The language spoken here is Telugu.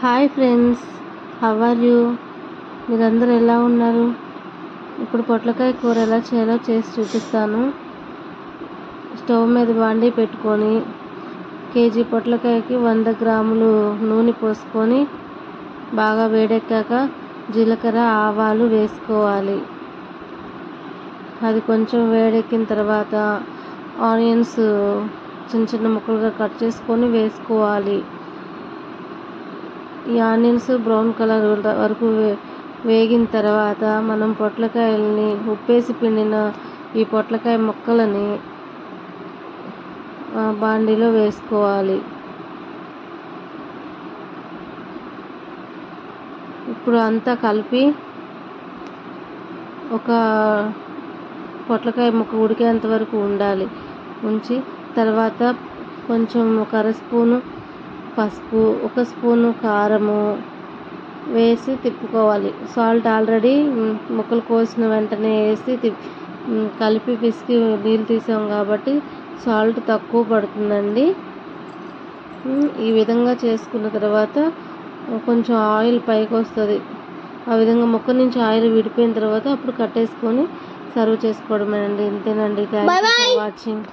Hi friends, how are you? మీరందరూ ఎలా ఉన్నారు? ఇప్పుడు పొట్లకాయ కూర ఎలా చేయాలో చేసి చూపిస్తాను. స్టవ్ మీద బాండీ పెట్టుకొని కేజీ పొట్లకాయకి 100 గ్రాములు నూనె పోసుకొని బాగా వేడెక్కాక జీలకర్ర ఆవాలు వేసుకోవాలి. అది కొంచెం వేడెక్కిన తర్వాత ఆనియన్స్ చిన్న చిన్న ముక్కలుగా కట్ చేసుకొని వేసుకోవాలి. ఈ ఆనియన్స్ బ్రౌన్ కలర్ వరకు వేగిన తర్వాత మనం పొట్లకాయలని ఉప్పేసి పిండిన ఈ పొట్లకాయ ముక్కలని బాండీలో వేసుకోవాలి. ఇప్పుడు అంతా కలిపి ఒక పొట్లకాయ ముక్క ఉడికేంత వరకు ఉంచి తర్వాత కొంచెం ఒక అర స్పూను పసుపు, 1 స్పూను కారము వేసి తిప్పుకోవాలి. సాల్ట్ ఆల్రెడీ ముక్కలు కోసిన వెంటనే వేసి కలిపి పిసికి నీళ్ళు తీసాం కాబట్టి సాల్ట్ తక్కువ పడుతుందండి. ఈ విధంగా చేసుకున్న తర్వాత కొంచెం ఆయిల్ పైకి వస్తుంది. ఆ విధంగా ముక్క నుంచి ఆయిల్ విడిపోయిన తర్వాత అప్పుడు కట్టేసుకొని సర్వ్ చేసుకోవడమేనండి. ఇంతేనండి. Thank you for watching.